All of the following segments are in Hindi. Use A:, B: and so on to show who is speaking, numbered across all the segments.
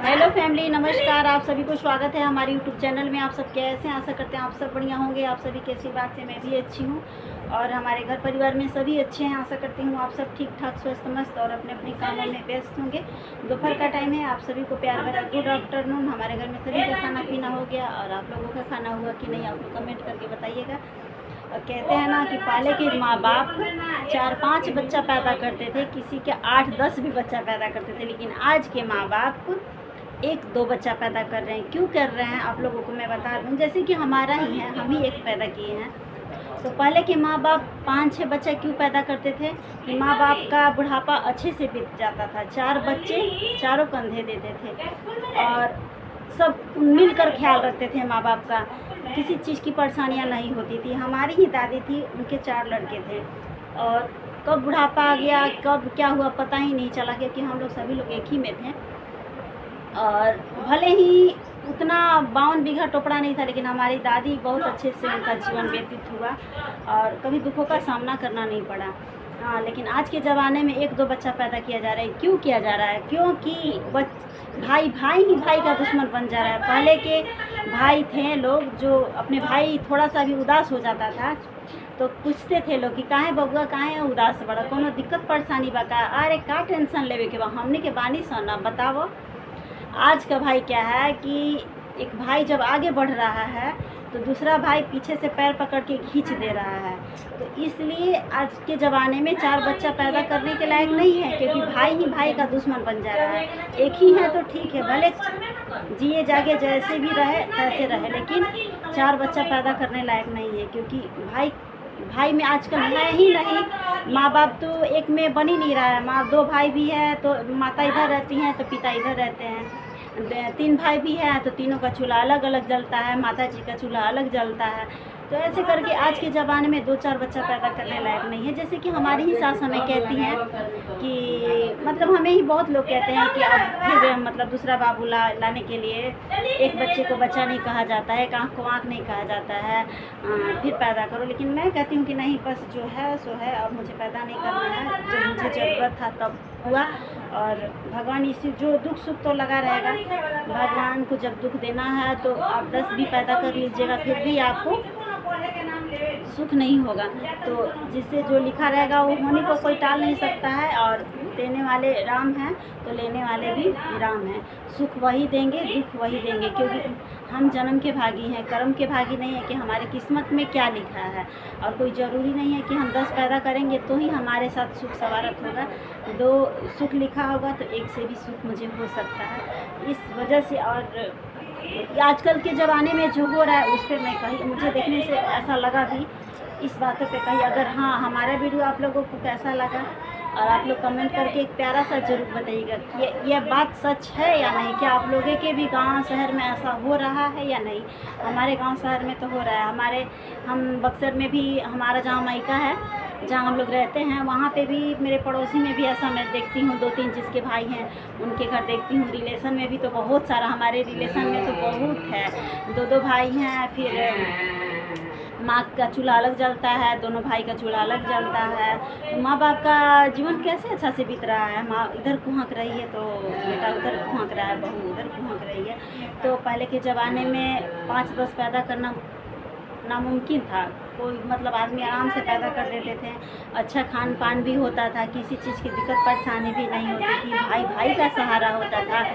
A: हेलो फैमिली, नमस्कार। आप सभी को स्वागत है हमारे यूट्यूब चैनल में। आप सब कैसे हैं? आशा करते हैं आप सब बढ़िया होंगे। आप सभी की आशीर्वाद से मैं भी अच्छी हूँ और हमारे घर परिवार में सभी अच्छे हैं। आशा करती हूँ आप सब ठीक ठाक, स्वस्थ, मस्त और अपने अपने कामों में व्यस्त होंगे। दोपहर का टाइम है। आप सभी को प्यार भरा गुड आफ्टरनून। हमारे घर में सभी का खाना पीना हो गया और आप लोगों का खाना हुआ कि नहीं, आप लोग कमेंट करके बताइएगा। और कहते हैं ना कि पहले के माँ बाप 4-5 बच्चा पैदा करते थे, किसी के 8-10 भी बच्चा पैदा करते थे, लेकिन आज के माँ बाप 1-2 बच्चा पैदा कर रहे हैं। क्यों कर रहे हैं आप लोगों को मैं बता दूं। जैसे कि हमारा ही है, हम ही एक पैदा किए हैं। तो पहले के माँ बाप 5-6 बच्चा क्यों पैदा करते थे कि माँ बाप का बुढ़ापा अच्छे से बीत जाता था। 4 बच्चे चारों कंधे देते थे और सब मिलकर ख्याल रखते थे माँ बाप का। किसी चीज़ की परेशानियाँ नहीं होती थी। हमारी ही दादी थी, उनके 4 लड़के थे और कब बुढ़ापा आ गया, कब क्या हुआ पता ही नहीं चला, क्योंकि हम लोग सभी लोग एक ही में थे। और भले ही उतना 52 बीघा टोपड़ा नहीं था, लेकिन हमारी दादी बहुत अच्छे से उनका जीवन व्यतीत हुआ और कभी दुखों का सामना करना नहीं पड़ा। हाँ, लेकिन आज के ज़माने में 1-2 बच्चा पैदा किया जा रहा है। क्यों किया जा रहा है? क्योंकि भाई ही भाई का दुश्मन बन जा रहा है। पहले के भाई थे लोग जो अपने भाई थोड़ा सा भी उदास हो जाता था तो पूछते थे लोग कि काहे बबुआ, काहे उदास बड़ा, कोनो दिक्कत परेशानी बा का? अरे का टेंशन लेवे के बा, हमने के बानी सोना बताओ। आज का भाई क्या है कि एक भाई जब आगे बढ़ रहा है तो दूसरा भाई पीछे से पैर पकड़ के खींच दे रहा है। तो इसलिए आज के ज़माने में 4 बच्चा पैदा करने के लायक नहीं है, क्योंकि भाई ही भाई का दुश्मन बन जा रहा है। एक ही है तो ठीक है, भले जिए जागे जैसे भी रहे तैसे रहे, लेकिन 4 बच्चा पैदा करने लायक नहीं है, क्योंकि भाई में आजकल है ही नहीं। माँ बाप तो एक में बन ही नहीं रहा है। 2 भाई भी है तो माता इधर रहती हैं तो पिता इधर रहते हैं। 3 भाई भी हैं तो तीनों का चूल्हा अलग अलग जलता है, माता जी का चूल्हा अलग जलता है। तो ऐसे करके आज के ज़माने में 2-4 बच्चा पैदा करने लायक नहीं है। जैसे कि हमारी ही सास हमें कहती हैं कि मतलब हमें ही बहुत लोग कहते हैं कि अब फिर मतलब दूसरा बाबू लाने के लिए एक बच्चे को बच्चा नहीं कहा जाता है, एक आँख को आँख नहीं कहा जाता है, फिर पैदा करो। लेकिन मैं कहती हूँ कि नहीं, बस जो है सो है, अब मुझे पैदा नहीं करना है। जब मुझे ज़रूरत था तब हुआ और भगवान इसी जो दुख सुख तो लगा रहेगा। भगवान को जब दुख देना है तो आप 10 भी पैदा कर लीजिएगा, फिर भी आपको सुख नहीं होगा। तो जिससे जो लिखा रहेगा वो होने को कोई टाल नहीं सकता है। और देने वाले राम हैं तो लेने वाले भी राम हैं। सुख वही देंगे, दुख वही देंगे, क्योंकि हम जन्म के भागी हैं, कर्म के भागी नहीं है कि हमारे किस्मत में क्या लिखा है। और कोई ज़रूरी नहीं है कि हम 10 पैदा करेंगे तो ही हमारे साथ सुख सवारत होगा। 2 सुख लिखा होगा तो 1 से भी सुख मुझे हो सकता है। इस वजह से और आजकल के ज़माने में जो हो रहा है उस पर मैं कही, मुझे देखने से ऐसा लगा भी इस बातों पे कही। अगर हाँ, हमारा वीडियो आप लोगों को कैसा लगा और आप लोग कमेंट करके एक प्यारा सा ज़रूर बताइएगा कि यह बात सच है या नहीं। क्या आप लोगों के भी गांव शहर में ऐसा हो रहा है या नहीं? हमारे गांव शहर में तो हो रहा है। हम बक्सर में भी, हमारा जहाँ मायका है, जहाँ हम लोग रहते हैं, वहाँ पे भी मेरे पड़ोसी में भी ऐसा मैं देखती हूँ। 2-3 जिसके भाई हैं उनके घर देखती हूँ। रिलेशन में भी तो बहुत सारा, हमारे रिलेशन में तो बहुत है। 2-2 भाई हैं, फिर माँ का चूल्हा अलग जलता है, दोनों भाई का चूल्हा अलग जलता है। तो माँ बाप का जीवन कैसे अच्छा से बीत रहा है। माँ इधर कुहक रही है तो बेटा उधर कुहक रहा है, बहू उधर कुहक रही है। तो पहले के ज़माने में 5-10 पैदा करना नामुमकिन था। कोई मतलब आदमी आराम से पैदा कर देते थे। अच्छा खान पान भी होता था, किसी चीज़ की दिक्कत परेशानी भी नहीं होती थी। भाई भाई का सहारा होता था।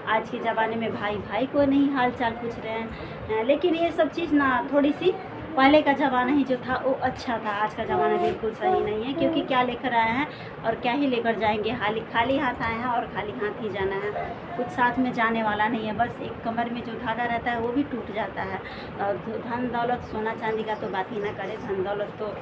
A: आज के ज़माने में भाई भाई को नहीं हाल चाल पूछ रहे हैं। लेकिन ये सब चीज़ ना, थोड़ी सी पहले का ज़माना ही जो था वो अच्छा था। आज का ज़माना बिल्कुल सही नहीं है, क्योंकि क्या लेकर आए हैं और क्या ही लेकर जाएंगे। खाली हाथ आए हैं और खाली हाथ ही जाना है। कुछ साथ में जाने वाला नहीं है। बस एक कमर में जो धागा रहता है वो भी टूट जाता है। और धन दौलत सोना चांदी का तो बात ही ना करें। धन दौलत तो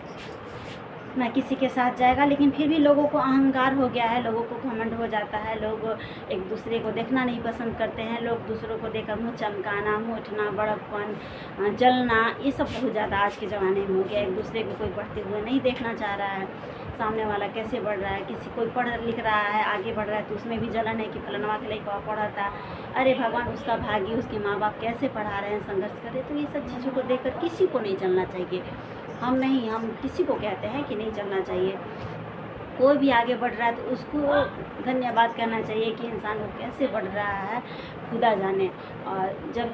A: ना किसी के साथ जाएगा, लेकिन फिर भी लोगों को अहंकार हो गया है, लोगों को घमंड हो जाता है। लोग एक दूसरे को देखना नहीं पसंद करते हैं। लोग दूसरों को देखकर मुँह चमकाना, मुँह उठना, बड़कपन, जलना, ये सब बहुत ज़्यादा आज के ज़माने में हो गया। एक दूसरे को कोई बढ़ते हुए नहीं देखना चाह रहा है। सामने वाला कैसे बढ़ रहा है, किसी कोई पढ़ लिख रहा है, आगे बढ़ रहा है, तो उसमें भी जलन है कि फलनवा के लड़का पढ़ा था। अरे भगवान, उसका भाग्य, उसके माँ बाप कैसे पढ़ा रहे हैं, संघर्ष कर रहे। तो ये सब चीज़ों को देखकर किसी को नहीं चलना चाहिए। हम किसी को कहते हैं कि नहीं चलना चाहिए। कोई भी आगे बढ़ रहा है तो उसको धन्यवाद कहना चाहिए कि इंसान को कैसे बढ़ रहा है खुदा जाने। और जब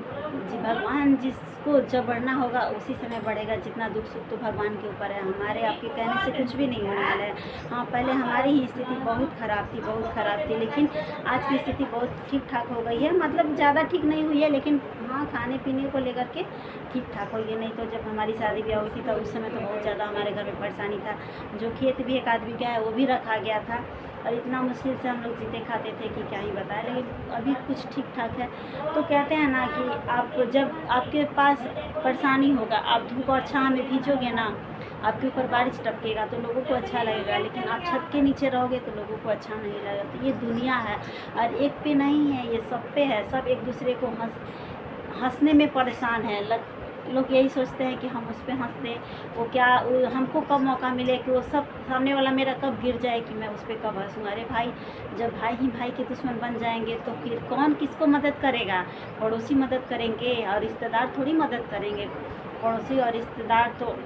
A: भगवान जिसको जब बढ़ना होगा उसी समय बढ़ेगा। जितना दुख सुख तो भगवान के ऊपर है, हमारे आपके कहने से कुछ भी नहीं होने वाला है। हाँ, पहले हमारी ही स्थिति बहुत ख़राब थी, लेकिन आज की स्थिति बहुत ठीक ठाक हो गई है। मतलब ज़्यादा ठीक नहीं हुई है, लेकिन हाँ, खाने पीने को लेकर के ठीक ठाक हो गई। नहीं तो जब हमारी शादी ब्याह हुई थी तो उस समय तो बहुत ज़्यादा हमारे घर में परेशानी था। जो खेत भी एक आदमी का है वो भी रखा गया था, और इतना मुश्किल से हम लोग जीते खाते थे कि क्या ही बताएं। लेकिन अभी कुछ ठीक ठाक है। तो कहते हैं ना कि आप जब आपके पास परेशानी होगा, आप धूप और छाँव में भीजोगे ना, आपके ऊपर बारिश टपकेगा तो लोगों को अच्छा लगेगा, लेकिन आप छत के नीचे रहोगे तो लोगों को अच्छा नहीं लगेगा। तो ये दुनिया है, और एक पे नहीं है, ये सब पे है। सब एक दूसरे को हंसने में परेशान है। लोग यही सोचते हैं कि हम उस पर हंस दें, वो हमको कब मौका मिले कि वो सब सामने वाला मेरा कब गिर जाए कि मैं उस पर कब हंसूँ। अरे भाई, जब भाई ही भाई के दुश्मन बन जाएंगे तो फिर कौन किसको मदद करेगा? पड़ोसी मदद करेंगे और रिश्तेदार थोड़ी मदद करेंगे। पड़ोसी और रिश्तेदार तो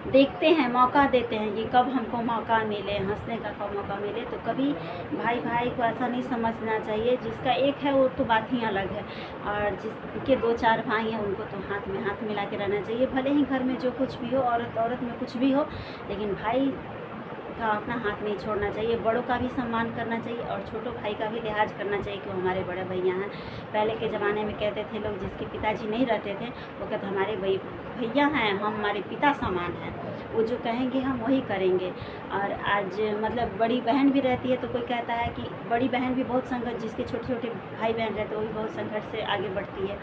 A: देखते हैं, मौका देते हैं कि कब हमको मौका मिले, हंसने का कब मौका मिले। तो कभी भाई भाई को ऐसा नहीं समझना चाहिए। जिसका एक है वो तो बात ही अलग है, और जिसके 2-4 भाई हैं उनको तो हाथ में हाथ मिला के रहना चाहिए। भले ही घर में जो कुछ भी हो, औरत में कुछ भी हो, लेकिन भाई का अपना हाथ नहीं छोड़ना चाहिए। बड़ों का भी सम्मान करना चाहिए और छोटों भाई का भी लिहाज करना चाहिए कि वो हमारे बड़े भैया हैं। पहले के ज़माने में कहते थे लोग, जिसके पिताजी नहीं रहते थे वो कहते हमारे भैया हैं, हम हमारे पिता समान हैं, वो जो कहेंगे हम वही करेंगे। और आज मतलब बड़ी बहन भी रहती है तो कोई कहता है कि बड़ी बहन भी बहुत संघर्ष, जिसके छोटे छोटे भाई बहन रहते हैं वो भी बहुत संघर्ष से आगे बढ़ती है।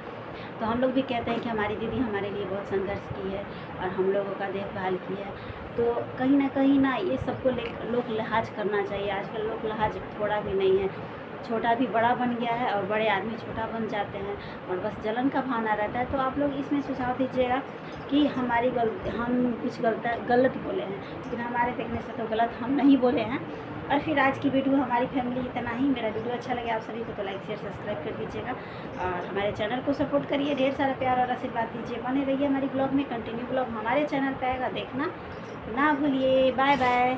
A: तो हम लोग भी कहते हैं कि हमारी दीदी हमारे लिए बहुत संघर्ष की है और हम लोगों का देखभाल की है। तो कहीं ना ये सबको लोग लिहाज करना चाहिए। आजकल लोग लिहाज थोड़ा भी नहीं है, छोटा भी बड़ा बन गया है और बड़े आदमी छोटा बन जाते हैं, और बस जलन का भावना रहता है। तो आप लोग इसमें सुझाव दीजिएगा कि हम कुछ गलत बोले हैं, लेकिन हमारे देखने से तो गलत हम नहीं बोले हैं। और फिर आज की वीडियो हमारी फैमिली इतना ही। मेरा वीडियो अच्छा लगे आप सभी को तो लाइक शेयर सब्सक्राइब कर दीजिएगा, और हमारे चैनल को सपोर्ट करिए, ढेर सारा प्यार और आशीर्वाद दीजिए। बने रहिए हमारी ब्लॉग में, कंटिन्यू ब्लॉग हमारे चैनल पर आएगा, देखना ना भूलिए। Bye bye.